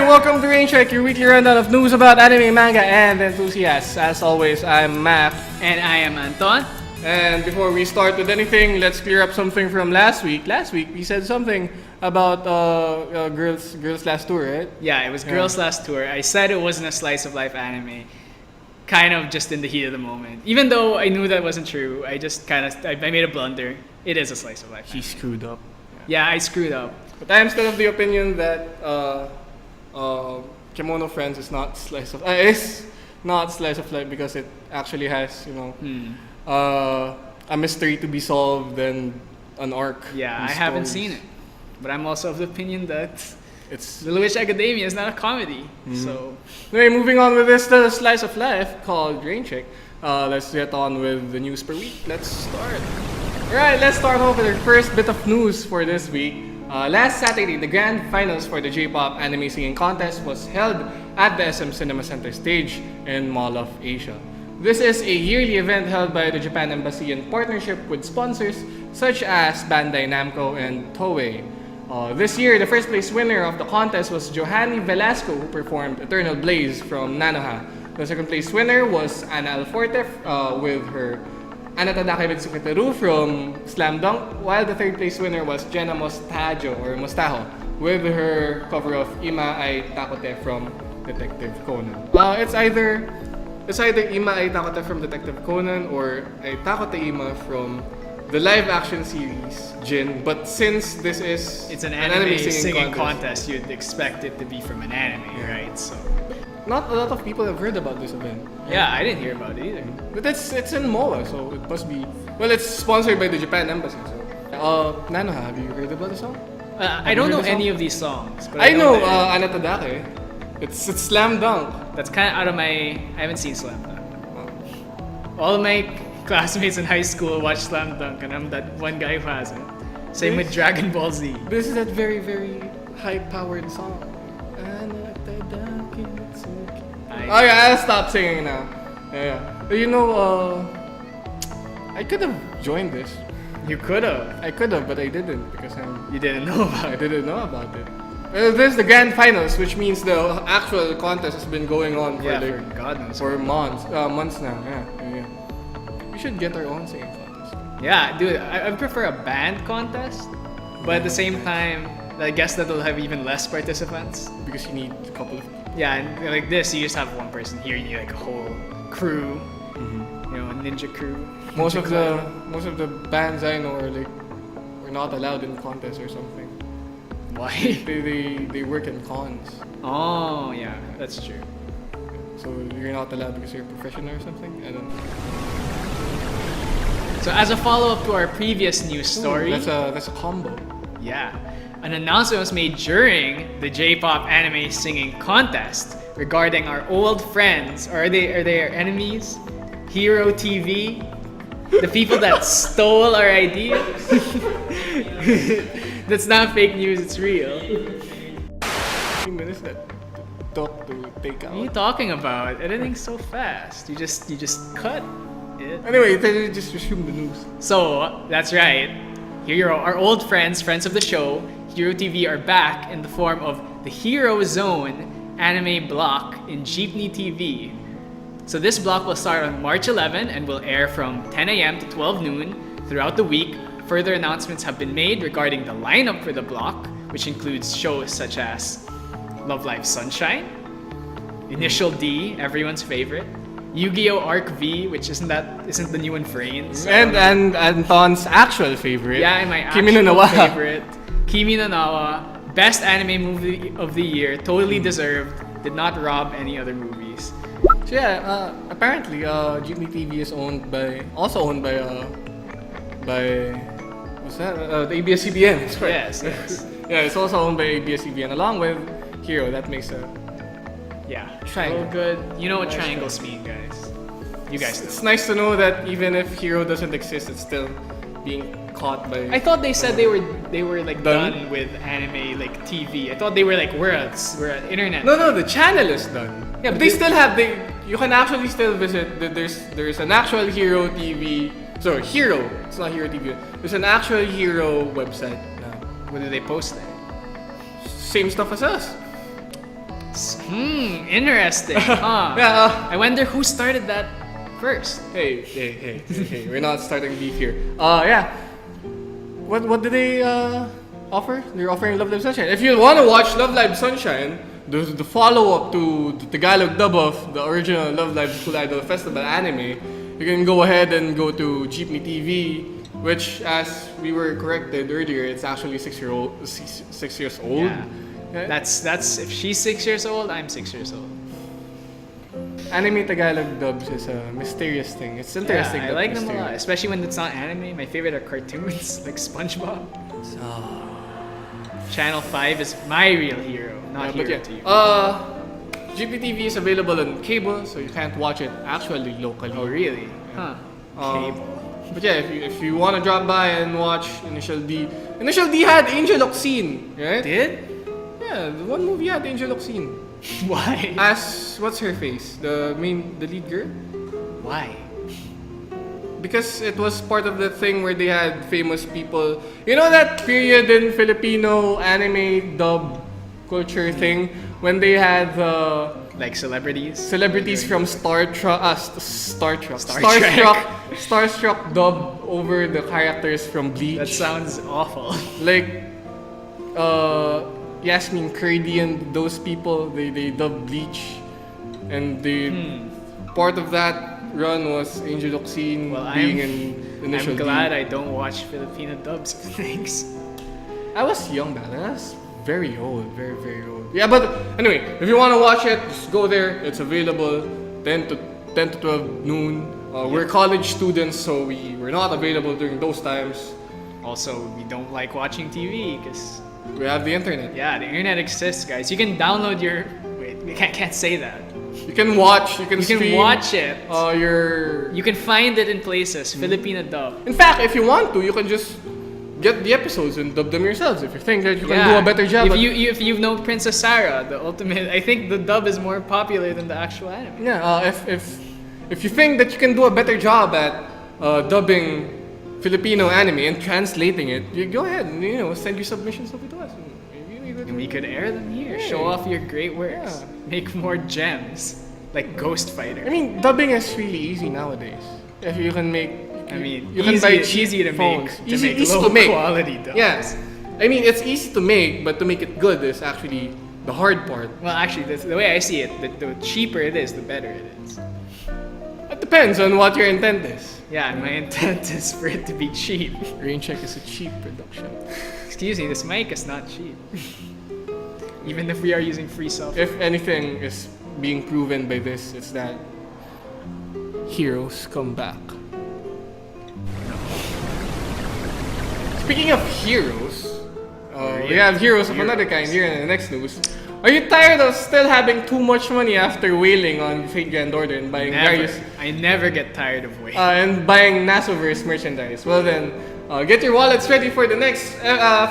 Alright, welcome to RainCheck, your weekly rundown of news about anime, manga, and enthusiasts. As always, I'm Mack. And I am Anton. And before we start with anything, let's clear up something from last week. Last week, we said something about Girls Last Tour, right? Yeah, it was Girls Last Tour. I said it wasn't a slice of life anime. Kind of just in the heat of the moment. Even though I knew that wasn't true, I made a blunder. It is a slice of life anime. He screwed up. Yeah, I screwed up. But I am still of the opinion that Kemono Friends is not slice of life because it actually has a mystery to be solved and an arc. Yeah, I haven't seen it, but I'm also of the opinion that Little Witch Academia is not a comedy. So anyway, moving on with this slice of life called RainCheck. Let's get on with the news per week. Let's start. Alright, let's start off with our first bit of news for this week. Last Saturday, the grand finals for the JPop Anime Singing Contest was held at the SM Cinema Center stage in Mall of Asia. This is a yearly event held by the Japan Embassy in partnership with sponsors such as Bandai Namco and Toei. This year, the first place winner of the contest was Johanny Velasco, who performed Eternal Blaze from Nanoha. The second place winner was Ana Alforte with her Anatadake Mitsukiteru from Slam Dunk, while the third place winner was Jenna Mostajo with her cover of Ima Ai Takote from Detective Conan. It's either Ima Ai Takote from Detective Conan or Ai Takote Ima from the live action series Jin, but since this is it's an anime singing contest, you'd expect it to be from an anime, right? So not a lot of people have heard about this event. Yeah, I didn't hear about it either. But it's in MOA, so it must be. Well, it's sponsored by the Japan Embassy. So, Nanoha, have you heard about the song? I don't know any of these songs. But I know Anatadake. It's Slam Dunk. That's kind of out of my. I haven't seen Slam Dunk. All of my classmates in high school watch Slam Dunk, and I'm that one guy who hasn't. Same with Dragon Ball Z. This is that very, very high-powered song. Oh yeah, I'll stop singing now. Yeah. You know, I could have joined this. You could have. I could have, but I didn't because You didn't know about it. I didn't know about it. This is the grand finals, which means the actual contest has been going on for months now. Yeah. We should get our own singing contest. Yeah, dude, I prefer a band contest, but at the same time, I guess that'll have even less participants because you need a couple of people. Yeah, and like this, you just have one person. Here, you need like a whole crew. You know, a ninja crew. Most of the bands I know are not allowed in contests or something. Why? They work in cons. Oh yeah, that's true. So you're not allowed because you're a professional or something? I don't know. So as a follow-up to our previous news story, that's a combo. Yeah. An announcement was made during the JPop Anime Singing Contest regarding our old friends, or are they our enemies? Hero TV, the people that stole our idea. That's not fake news; it's real. 15 minutes that talk to take out. What are you talking about? Editing's so fast. You just cut it. Anyway, just resume the news. So that's right. Here our old friends of the show, Hero TV, are back in the form of the Hero Zone anime block in Jeepney TV. So this block will start on March 11 and will air from 10 a.m. to 12 noon throughout the week. Further announcements have been made regarding the lineup for the block, which includes shows such as Love Live Sunshine, Initial D, everyone's favorite, Yu-Gi-Oh! Arc V, which isn't the new one for Reigns. And Anton's actual favorite. Yeah, my actual favorite. Kimi no Nawa, best anime movie of the year, totally deserved, did not rob any other movies. So yeah, apparently Jeepney TV is also owned by what's that? The ABS-CBN. That's right. Yes. Yeah, it's also owned by ABS-CBN along with Hero. That makes a triangle. So good. You know what triangles mean, guys. You guys know. It's nice to know that even if Hero doesn't exist, it's still being caught by. I thought they said they were like done with anime like TV. I thought they were like we're an internet. No, the channel is done. Yeah, but they still have you can actually still visit. There's an actual Hero TV. So Hero, it's not Hero TV. There's an actual Hero website now. What do they post there? Same stuff as us. Interesting. Huh? Yeah. I wonder who started that first. Hey. We're not starting beef here. Yeah. What did they offer? They're offering Love Live Sunshine. If you want to watch Love Live Sunshine, the follow-up to the Tagalog dub of the original Love Live School Idol Festival anime, you can go ahead and go to Jeepney TV, which, as we were corrected earlier, it's actually 6 years old. Yeah. That's if she's 6 years old, I'm 6 years old. Anime Tagalog dubs is a mysterious thing. It's interesting. Yeah, I like them a lot, especially when it's not anime. My favorite are cartoons like SpongeBob. Channel 5 is my real hero, not hero to you. GPTV is available on cable, so you can't watch it actually locally. Oh really? Huh. Cable. But yeah, if you want to drop by and watch Initial D had Angel Oxine, right? Did? Yeah, the one movie had Angel Oxine. Why? As what's her face? The lead girl? Why? Because it was part of the thing where they had famous people. You know that period in Filipino anime dub culture thing when they had like celebrities from Starstruck dub over the characters from Bleach. That sounds awful. Like Yasmin Kurdi and those people, they dub Bleach, and part of that run was Angel Oxine being in Initial I'm D. glad I don't watch Filipino dubs of things. I was young back then. I was very old, very, very old. Yeah, but anyway, if you want to watch it, just go there. It's available 10 to 12 noon. We're college students, so we're not available during those times. Also, we don't like watching TV because we have the internet. Yeah, the internet exists, guys. You can download your. Wait, we can't say that. You can watch. You can watch it. You can find it in places. Filipino dub. In fact, if you want to, you can just get the episodes and dub them yourselves. If you think that you can do a better job. If you've known Princess Sarah, the ultimate, I think the dub is more popular than the actual anime. Yeah. If you think that you can do a better job at dubbing Filipino anime and translating it, you go ahead and send your submissions over to us. And we could air them here. Yeah. Show off your great works. Yeah. Make more gems. Like Ghost Fighter. I mean, dubbing is really easy nowadays. If you can make... you can buy easy to phones. make. Easy low to make. Quality dubs. Yes. I mean, it's easy to make, but to make it good is actually the hard part. Well, actually, the way I see it, the cheaper it is, the better it is. It depends on what your intent is. Yeah, my intent is for it to be cheap. RainCheck is a cheap production. Excuse me, this mic is not cheap. Even if we are using free software. If anything is being proven by this, it's that heroes come back. Speaking of heroes, we have heroes of another kind here in the next news. Are you tired of still having too much money after wailing on Fate Grand Order and buying I never get tired of waiting. and buying Nasoverse merchandise? Well then, get your wallets ready for the next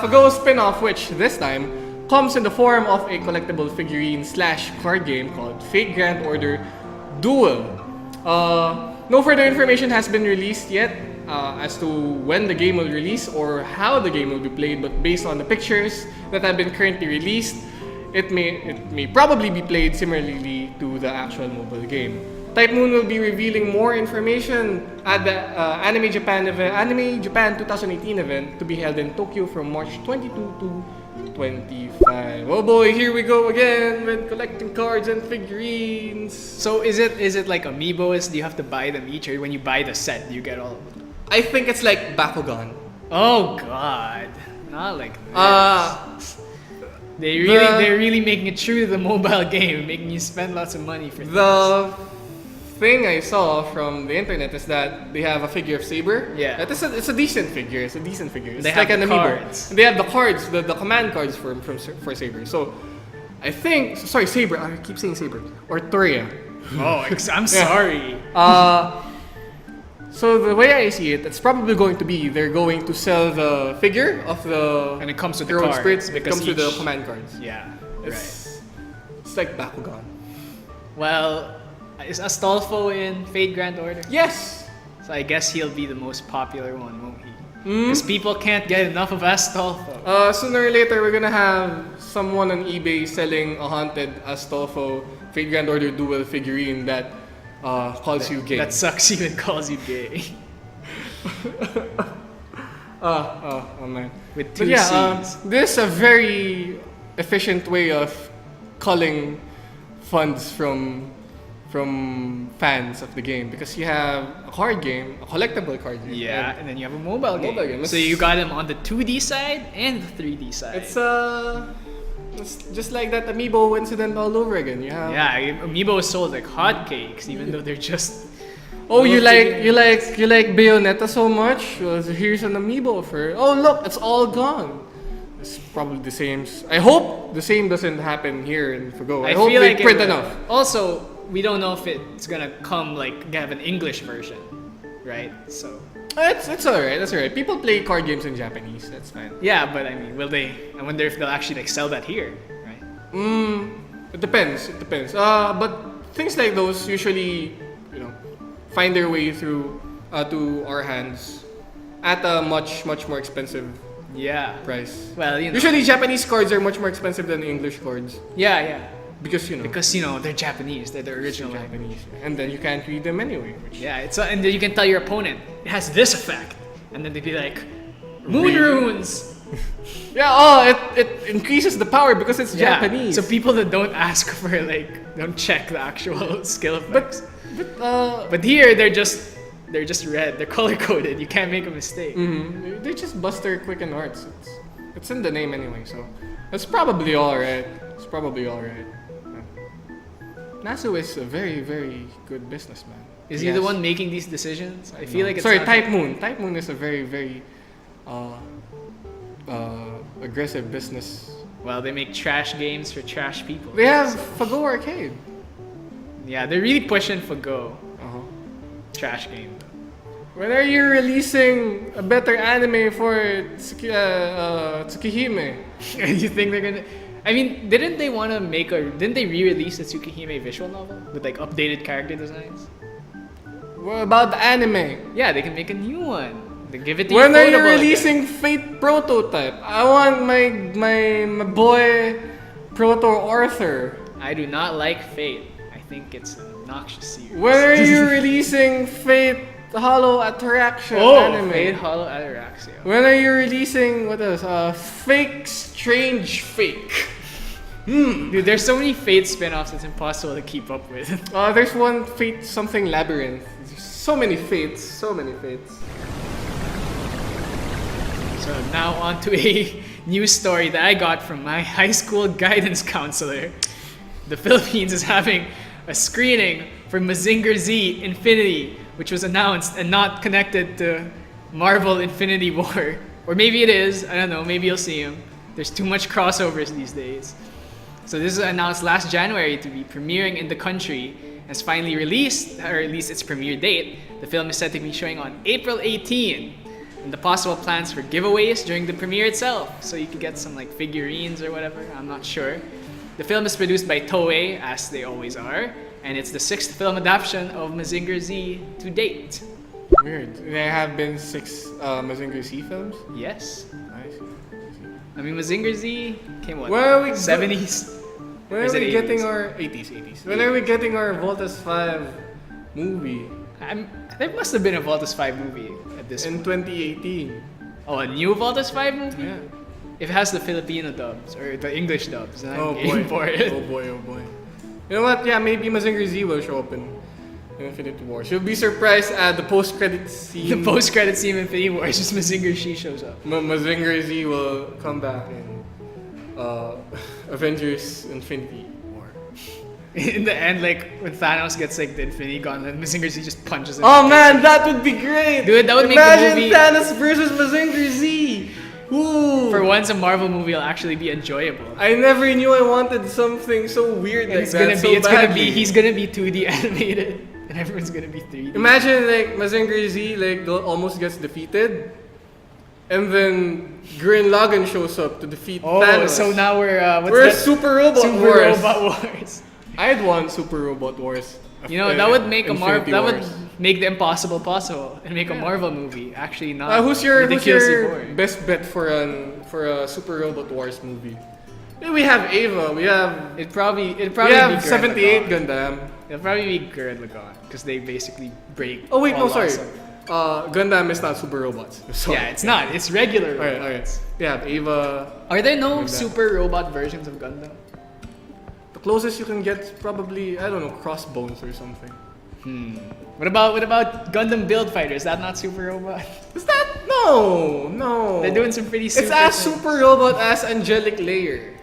Fago spin-off, which this time comes in the form of a collectible figurine / card game called Fate Grand Order Duel. No further information has been released yet as to when the game will release or how the game will be played, but based on the pictures that have been currently released, it may probably be played similarly to the actual mobile game. Type Moon will be revealing more information at the Anime Japan 2018 event to be held in Tokyo from March 22 to 25. Oh boy, here we go again with collecting cards and figurines. So is it like amiibos? Do you have to buy them each, or when you buy the set, do you get all of them? I think it's like Bakugan. Oh god, not like this. They're really making it true to the mobile game, making you spend lots of money for the thing I saw from the internet is that they have a figure of Saber. Yeah. It's a decent figure. It's They like have an the amiibo. cards. And they have the cards, the command cards for Saber. So I think Saber. I keep saying Saber or Toria. Oh, I'm sorry. So the way I see it, it's probably going to be they're going to sell the figure of the And it comes with the Hero cards, Spirits. It because comes with the each- command cards. Yeah, It's like Bakugan. Well, is Astolfo in Fate Grand Order? Yes. So I guess he'll be the most popular one, won't he? Because people can't get enough of Astolfo. Sooner or later, we're gonna have someone on eBay selling a haunted Astolfo Fate Grand Order Duel figurine that calls you gay. That sucks you and calls you gay. Oh man. With two But yeah, C's. this is a very efficient way of culling funds from fans of the game because you have a card game, a collectible card game. Yeah, and then you have a mobile game. Mobile game. So you got them on the 2D side and the 3D side. It's just like that Amiibo incident all over again. You have Amiibo is sold like hotcakes, even though they're just. oh, you like Bayonetta so much? Well, here's an Amiibo for. Oh look, it's all gone. It's probably the same. I hope the same doesn't happen here in Fugo. I hope feel they like print enough. Also, we don't know if it's gonna come like have an English version, right? So. It's alright. That's alright. People play card games in Japanese. That's fine. Yeah, but I mean, will they? I wonder if they'll actually like sell that here, right? It depends. It depends. But things like those usually, find their way through to our hands at a much more expensive Yeah. price. Well, Usually Japanese cards are much more expensive than English cards Yeah. because They're Japanese. They're the original language. Japanese, and then you can't read them anyway. Which Yeah, and then you can tell your opponent it has this effect, and then they'd be like, moon Really? runes. it increases the power because it's Yeah, Japanese. so people that don't ask for don't check the actual skill effects. But here they're just red. They're color coded. You can't make a mistake. They just Buster Quicken Arts. It's in the name anyway, so it's probably alright. It's probably alright. Nasu is a very good businessman. Is he the one making these decisions? I feel like it's sorry, not Type Moon. Type Moon is a very aggressive business. Well, they make trash games for trash people. They have Fago Arcade. Yeah, they're really pushing for Go. Uh-huh. Trash game. When are you releasing a better anime for Tsukihime? You think they're gonna? I mean, didn't they re-release the Tsukihime visual novel with like updated character designs? What about the anime? Yeah, they can make a new one. They give it to When you are you foldable releasing Fate Prototype? I want my boy Proto Arthur. again. I do not like Fate. I think it's an obnoxious series. When are you releasing Fate Hollow Attraction anime? Fate Hollow Ataraxia. When are you releasing what else? Fake Strange Fake. Dude, there's so many Fate spin-offs it's impossible to keep up with. There's one Fate something Labyrinth. There's so many Fates. So many Fates. So now on to a news story that I got from my high school guidance counselor. The Philippines is having a screening for Mazinger Z Infinity, which was announced and not connected to Marvel Infinity War. Or maybe it is, I don't know, maybe you'll see him. There's too much crossovers these days. So this was announced last January to be premiering in the country. Has finally released, or at least its premiere date. The film is set to be showing on April 18. And the possible plans for giveaways during the premiere itself. So you could get some like figurines or whatever, I'm not sure. The film is produced by Toei, as they always are. And it's the 6th film adaptation of Mazinger Z to date. Weird. There have been 6 Mazinger Z films? Yes. I see. I mean, Mazinger Z came what? Where are we 70s? When Or are is it we getting 80s? our 80s? When are we getting our Voltus 5 movie? There must have been a Voltus 5 movie at this In point. 2018. Oh, a new Voltus 5 movie? Yeah. If it has the Filipino dubs or the English dubs, then Oh I'm game boy. for it. Oh boy. You know what? Yeah, maybe Mazinger Z will show up in Infinity War. You'll be surprised at the post-credit scene. The post-credit scene in Infinity War is just Mazinger Z shows up. Mazinger Z will come back in Avengers Infinity War. In the end, like when Thanos gets like the Infinity Gauntlet, Mazinger Z just punches him. Oh man, that would be great! Dude, that would make the Imagine movie- Thanos versus Mazinger Z! Ooh. For once, a Marvel movie will actually be enjoyable. I never knew I wanted something so weird like It's that gonna so be, badly. he's gonna be 2D animated, and everyone's gonna be 3D. Imagine like Mazinger Z almost gets defeated, and then Gurren Lagann shows up to defeat Oh, Thanos. so now we're We're Super Robot Super Wars. Robot Wars. I'd want Super Robot Wars. You know, that would make a Infinity Marvel. Wars. make the impossible possible and make a Yeah. Marvel movie. Actually, not Who's your ridiculously boring. best bet for a Super Robot Wars movie? Yeah, we have Ava. We have It'd probably we be have Gurren 78 Lagann. Gundam. It'll probably be Gurren Lagann because they basically break. Oh wait, all no, sorry. laws of- Gundam is not Super Robots. Sorry. Yeah, it's not. It's regular. Alright, robots. alright. We have Ava. Are there no Gundam. super robot versions of Gundam? The closest you can get is probably, I don't know, Crossbones or something. What about Gundam Build Fighter? Is that not super robot? Is that? No. They're doing some pretty super. It's as things. super robot as Angelic Layer.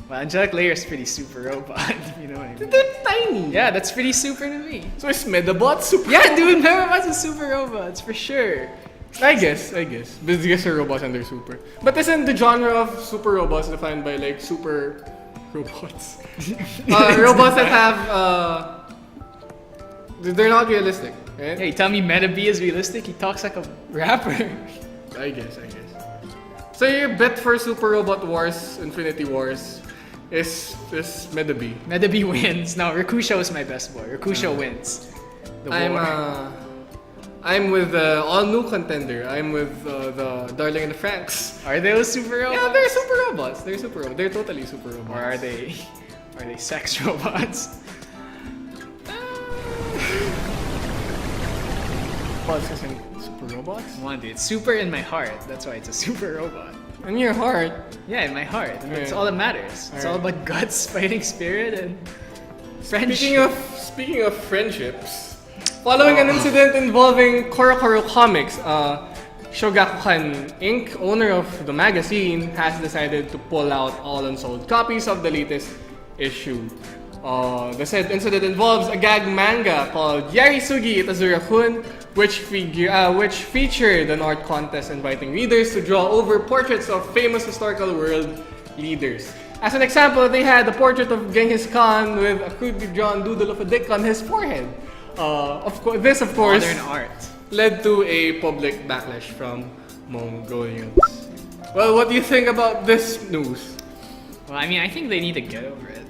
Well, Angelic Layer is pretty super robot. You know what I mean? They're tiny. Yeah, that's pretty super to me. So is Medabot super? Yeah, dude, Megabots is super robots for sure. I guess. Because they're robots and they're super. But isn't the genre of super robots defined by like super robots? Robots that have they're not realistic, right? Hey, tell me Meta B is realistic? He talks like a rapper. I guess. So your bet for Super Robot Wars, Infinity Wars, is Medabi. Meta B wins. No, Rakusho is my best boy. Rakusho wins. The war. I'm with the all new contender. I'm with the Darling and the Franks. Are those super robots? Yeah, they're super robots. They're totally super robots. Or are they sex robots? Robots isn't super robots. Come on, dude. It's super in my heart. That's why it's a super robot. In your heart. Yeah, in my heart. And that's Yeah. all that matters. It's all Alright. about guts, fighting spirit, and friendship. Speaking of friendships, following an incident involving Korokoro Comics, Shogakukan Inc., owner of the magazine, has decided to pull out all unsold copies of the latest issue. The said incident involves a gag manga called Yarisugi Itazura-kun, which featured an art contest inviting readers to draw over portraits of famous historical world leaders. As an example, they had a portrait of Genghis Khan with a crudely drawn doodle of a dick on his forehead. Of course, Modern art. led to a public backlash from Mongolians. Well, what do you think about this news? Well, I mean, I think they need to get over it.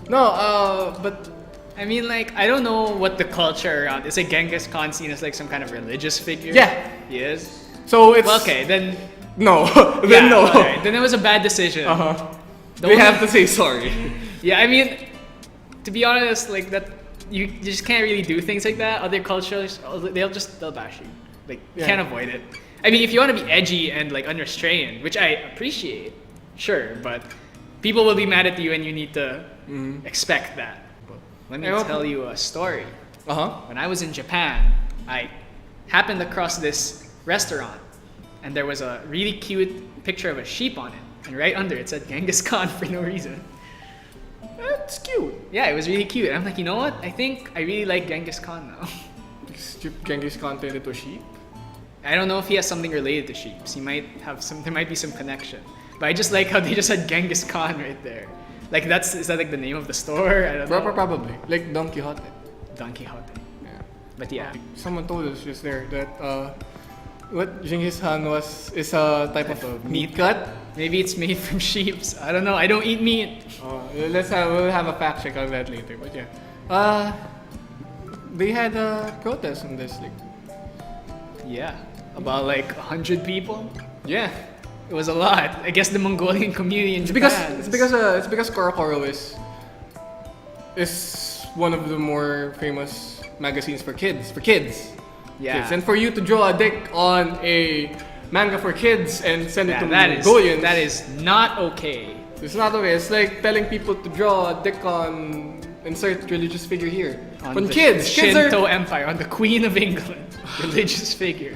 No, but I mean, like, I don't know what the culture around. Is like Genghis Khan seen as like some kind of religious figure? Yeah. He is? so it's Well, okay, then. no, Yeah, then no. alright, then it was a bad decision. The We only- have to say sorry. Yeah, I mean, to be honest, like that, you just can't really do things like that. Other cultures, they'll bash you. Like, you Yeah. can't avoid it. I mean, if you want to be edgy and like unrestrained, which I appreciate, sure, but people will be mad at you, and you need to expect that. Let me Yeah. tell you a story. Uh-huh. When I was in Japan, I happened across this restaurant, and there was a really cute picture of a sheep on it, and right under it said Genghis Khan for no reason. That's cute. Yeah, it was really cute. And I'm like, you know what? I think I really like Genghis Khan now. Genghis Khan turned into a sheep. I don't know if he has something related to sheep. He might have some. There might be some connection. But I just like how they just had Genghis Khan right there. Like is that like the name of the store? I don't know. Probably. Like Don Quixote. Don Quixote. Yeah. But yeah. Someone told us just there that what Genghis Khan is a type of a meat cut. Maybe it's made from sheeps. I don't know. I don't eat meat. We'll have a fact check on that later. But yeah, they had a protest on this. Like, Yeah. About like 100 people. yeah, It was a lot. I guess the Mongolian community in it's Japan. because Korokoro is one of the more famous magazines for kids. Yeah. Kids. And for you to draw a dick on a manga for kids and send it to that Mongolians, is not okay. it's not okay. It's like telling people to draw a dick on insert religious figure here. On On the kids, kids are Shinto Empire, on the Queen of England, religious figure.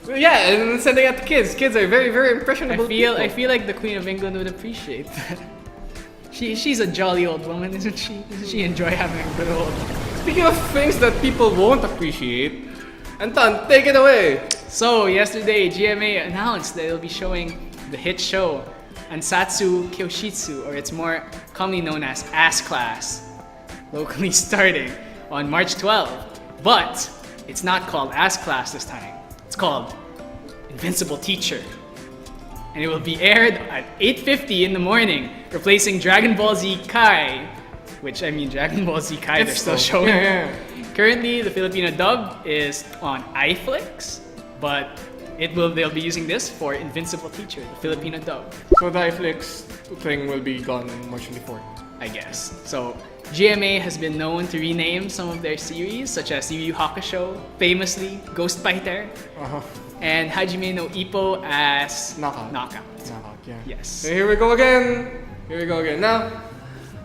yeah, and sending it to kids. Kids are very, very impressionable. I feel like the Queen of England would appreciate that. She's a jolly old woman, isn't she? Doesn't she enjoy having a good old? Speaking of things that people won't appreciate, Anton, take it away. So yesterday, GMA announced that they'll be showing the hit show Ansatsu Kyoshitsu, or it's more commonly known as AssClass, locally starting on March 12th. But it's not called AssClass this time. It's called Invincible Teacher. And it will be aired at 8:50 in the morning, replacing Dragon Ball Z Kai which I mean Dragon Ball Z Kai, they're It's still still- showing. yeah. Currently, the Filipino dub is on iFlix, but they'll be using this for Invincible Teacher, the Filipino dub, So the iFlix thing will be gone March 24th. I guess. So GMA has been known to rename some of their series, such as Yu Yu Hakusho, famously Ghost Fighter, Uh-huh. and Hajime no Ippo as Knockout. Knockout. Knockout, yeah. Yes. So here we go again. Here we go again. Now,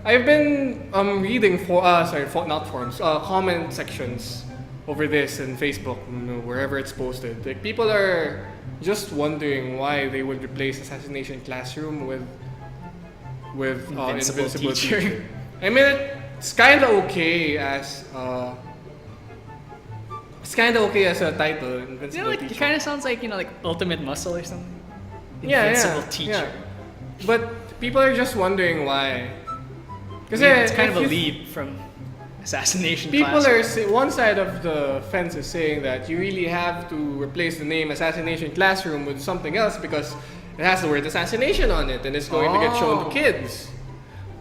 I've been reading not forums, comment sections over this in Facebook, wherever it's posted. Like people are just wondering why they would replace Assassination Classroom with Invincible Invincible Teacher. Teacher. I mean, it's kind of okay as a title, Invincible It Teacher. kind of sounds like like Ultimate Muscle or something. Yeah, Invincible yeah, Teacher. yeah. But people are just wondering why. I mean, it's kind of a leap from Assassination People Classroom. are one side of the fence is saying that you really have to replace the name Assassination Classroom with something else because it has the word assassination on it and it's going to get shown to kids.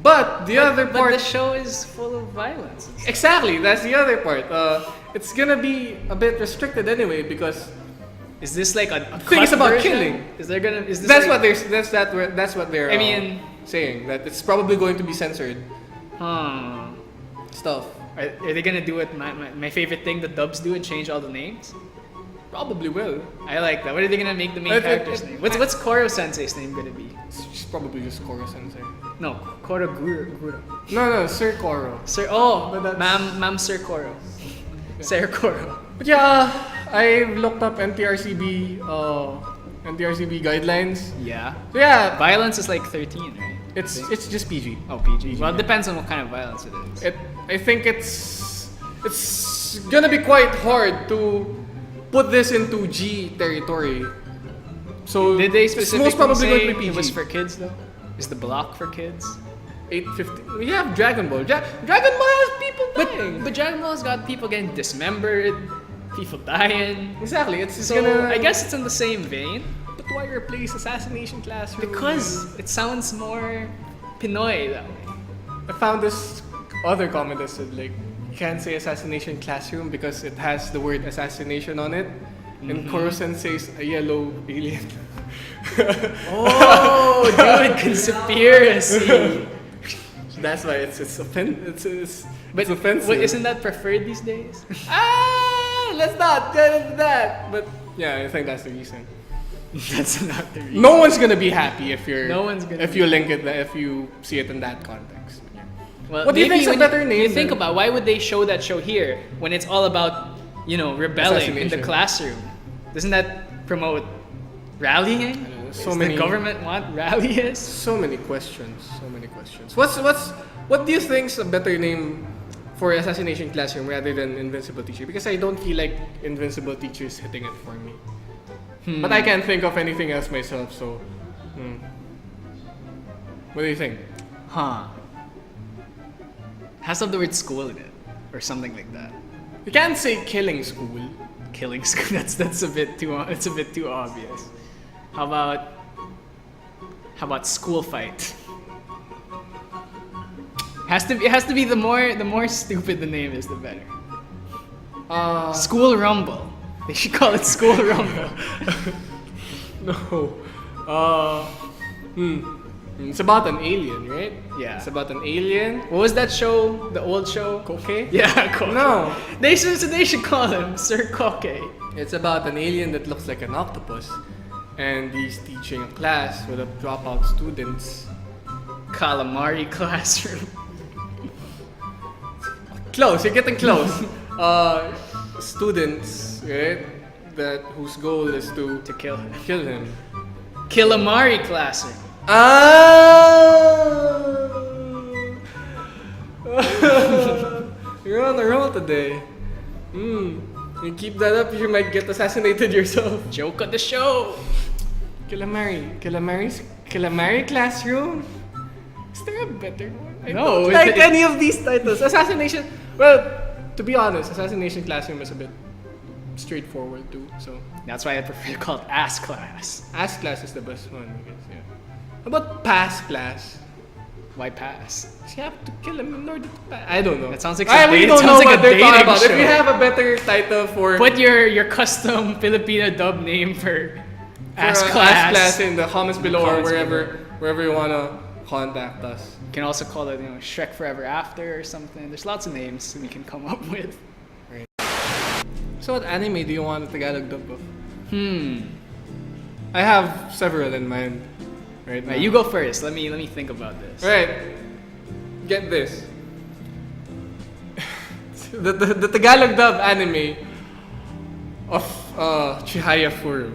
But the other part, But the show is full of violence. exactly, that's the other part. It's gonna be a bit restricted anyway because Is this like a Thing is cut about version? killing. Is there gonna? Is this that's like, what they're I mean- saying, that it's probably going to be censored stuff. Are they gonna do what my favorite thing the dubs do and change all the names? Probably will. I like that. What are they gonna make the main character's name? What's Koro Sensei's name gonna be? It's probably just Koro Sensei. No, Koro Guro. No, Sir Koro. Sir, But that's- Ma'am Sir Koro. Sir Koro. But yeah, I looked up NTRCB guidelines. Yeah. So yeah, Violence is like 13, right? it's just PG. Oh, PG. Well, it depends on what kind of violence it is. I think it's gonna be quite hard to put this into G territory. So Did they it's specifically most probably say going to be PG. it was for kids though? Is the block for kids? 850. We have Dragon Ball. Dragon Ball has people dying. But Dragon Ball's got people getting dismembered, people dying. Exactly. It's So gonna. I guess it's in the same vein But why replace Assassination Classroom? because it sounds more Pinoy that way. I found this other comment that said like you can't say Assassination Classroom because it has the word assassination on it, and Koro Sensei's a yellow alien. Oh, dude, conspiracy. That's why it's offensive. Wait, isn't that preferred these days? Let's not get into that. But yeah, I think that's the reason. That's not the reason. No one's gonna be happy if you're. No one's gonna if be you link it. If you see it in that context. Yeah. Well, What do you maybe think's a when better name You think than- about why would they show that show here when it's all about rebelling in the Assassination. classroom? Doesn't that promote rallying? So Does many- the government want rallies? So many questions. So many questions. What do you think's a better name for Assassination Classroom rather than Invincible Teacher? Because I don't feel like Invincible Teacher is hitting it for me. But I can't think of anything else myself. So, what do you think? Huh? Has to have the word school in it or something like that. You can't say Killing School. Killing school. That's a bit too. It's a bit too obvious. How about school fight? It has to be the more stupid the name is, the better. School Rumble. They should call it School Rumble. No. It's about an alien, right? Yeah. It's about an alien. What was that show? The old show? Koke? Yeah, Koke. No. They should call him Sir Koke. It's about an alien that looks like an octopus. And he's teaching a class with dropout students. Calamari classroom. Close, you're getting close. Students, right? Whose goal is to kill him. kill him. Killamari classroom. You're on a roll today. You keep that up, you might get assassinated yourself. Joke of the show. Killamari Classroom? Is there a better one? I No, don't it- like it- any of these titles. Assassination. Well, to be honest, Assassination Classroom is a bit straightforward too. So, That's why I prefer to call it AssClass. AssClass is the best one, I guess. Yeah. How about Pass Class? Why pass? You have to kill him in order to pass. I don't know. That sounds like I some really date- don't know sounds like what a they're talking dating about. If show. you have a better title for Put your custom Filipino dub name for AssClass. AssClass in the comments below or Comments wherever you wanna contact us. You can also call it, Shrek Forever After or something. There's lots of names we can come up with. So what anime do you want a Tagalog dub of? I have several in mind right now. Right, you go first. Let me think about this. Right. Get this. the Tagalog dub anime of Chihaya Furu.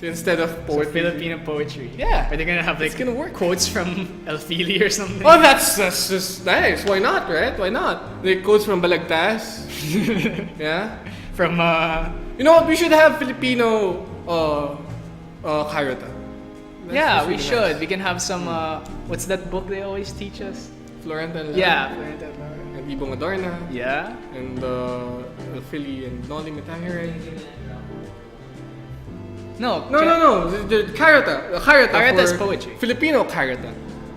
Instead of So poetry. Filipino poetry. Yeah. Are they gonna have It's gonna work. quotes from El Fili or something? Oh, that's just nice. Why not, right? Why not? The quotes from Balagtas. Yeah. From You know what? We should have Filipino Karata. yeah, we should. We can have some what's that book they always teach us? Florentan. Yeah. And Ibong Adorna. Yeah. And Philly and Noli Metahiray. No. No. The Karata. Karata for is poetry. Filipino Karata.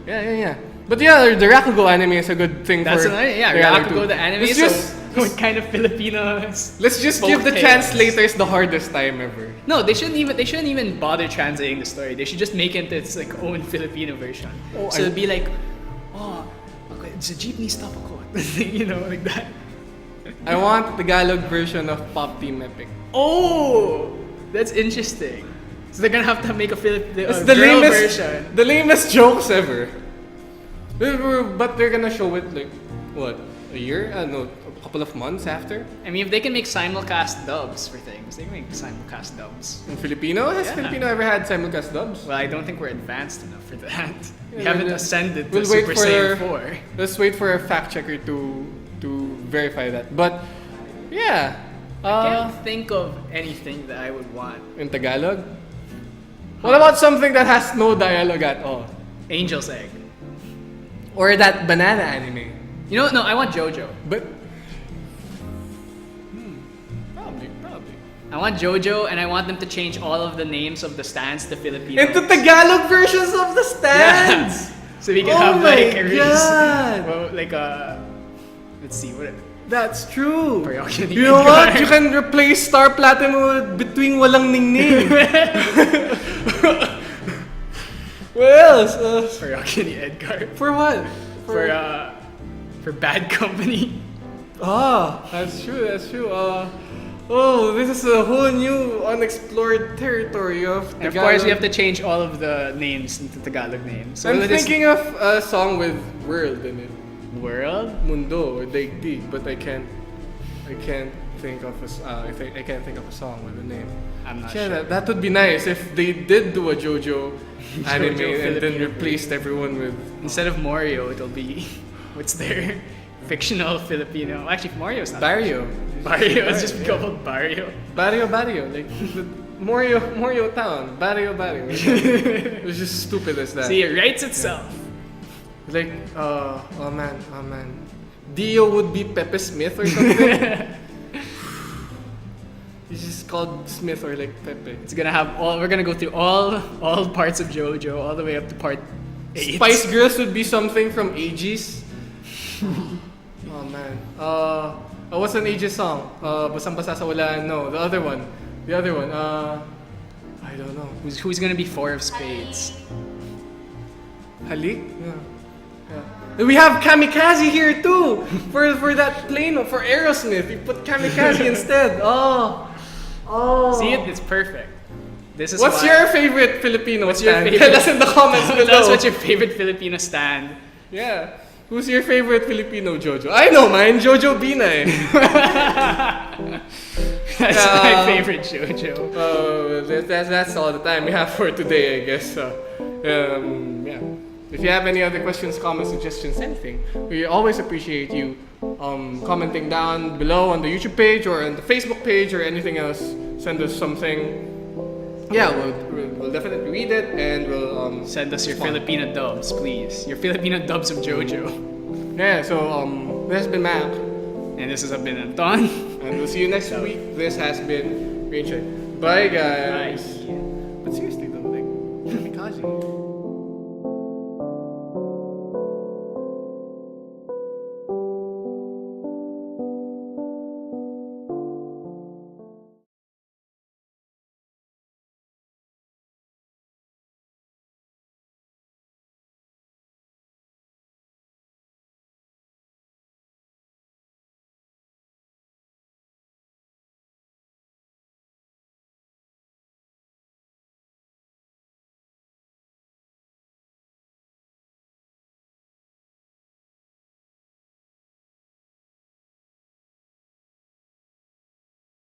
Yeah. But yeah, the Rakugo anime is a good thing That's for. another. Yeah, Tagalog Rakugo too. the anime. Let's So just what kind of Filipino? let's just folk give the tales. translators the hardest time ever. No, they shouldn't even bother translating the story. They should just make it its like own Filipino version. Oh, So it'd be like, oh, okay, it's a jeepney stop ako. Like that. I want the Tagalog version of Pop Team Epic. Oh, that's interesting. So they're gonna have to make a It's the girl lamest, version. the lamest jokes ever. But they're gonna show it like what, a year? No, a couple of months after. I mean, if they can make simulcast dubs for things, they can make simulcast dubs. In Filipino, has Yeah. Filipino ever had simulcast dubs? Well, I don't think we're advanced enough for that. We Yeah, haven't we'll- ascended to we'll wait Super for Saiyan their- 4. Let's wait for a fact checker to verify that. But yeah, I can't think of anything that I would want. in Tagalog. What about something that has no dialogue at all? Angel's Egg. Or that banana anime? You know, no, I want JoJo. But probably. I want JoJo, and I want them to change all of the names of the stands to Filipino. Into Tagalog versions of the stands. So we can Oh have my like a God. well, like a let's see what. That's true. Parehong You know what? Edgar. You can replace Star Platinum with Between Walang Ningning. What else? Parehong ni Edgar. For what? For Bad Company. That's true. This is a whole new unexplored territory of Tagalog. And of course, we have to change all of the names into Tagalog names. So I'm we'll just- thinking of a song with world in it. World. Mundo or Daigdig, but I can't think of I can't think of a song with a name. I'm not Yeah, sure. that would be nice if they did do a JoJo anime and then Filipino replaced everyone with. Instead of Mario, it'll be what's their fictional Filipino. Actually, Mario's not. Barrio. Barrio. It's just Yeah. called Barrio. Barrio, like the Mario Town. Barrio. It was just stupid as that. See, it writes itself. Like, oh man. Dio would be Pepe Smith or something. He's just called Smith or like Pepe. It's gonna have all. We're gonna go through all parts of JoJo, all the way up to part 8. Spice Girls would be something from Aegis. Oh man. What's an Aegis song? Basang Basa sa Walaan. No, the other one. I don't know. Who's gonna be 4 of Spades? Halik? Yeah. We have Kamikaze here too! for that plane, for Aerosmith. We put Kamikaze instead. Oh. See it? It's perfect. This is What's why- your favorite Filipino What's your stand? favorite- Tell us in the comments below. Tell us what's your favorite Filipino stand. Yeah. Who's your favorite Filipino JoJo? I know mine, Jojo Binay. That's Yeah. my favorite JoJo. That's all the time we have for today, I guess. Yeah. If you have any other questions, comments, suggestions, anything, we always appreciate you commenting down below on the YouTube page or on the Facebook page or anything else. Send us something. Yeah, we'll definitely read it and we'll Send us your respond. Filipino dubs, please. Your Filipino dubs of JoJo. Yeah, so this has been Mack, And this has been Anton. and we'll see you next week. This has been RainCheck. Bye, guys. Bye.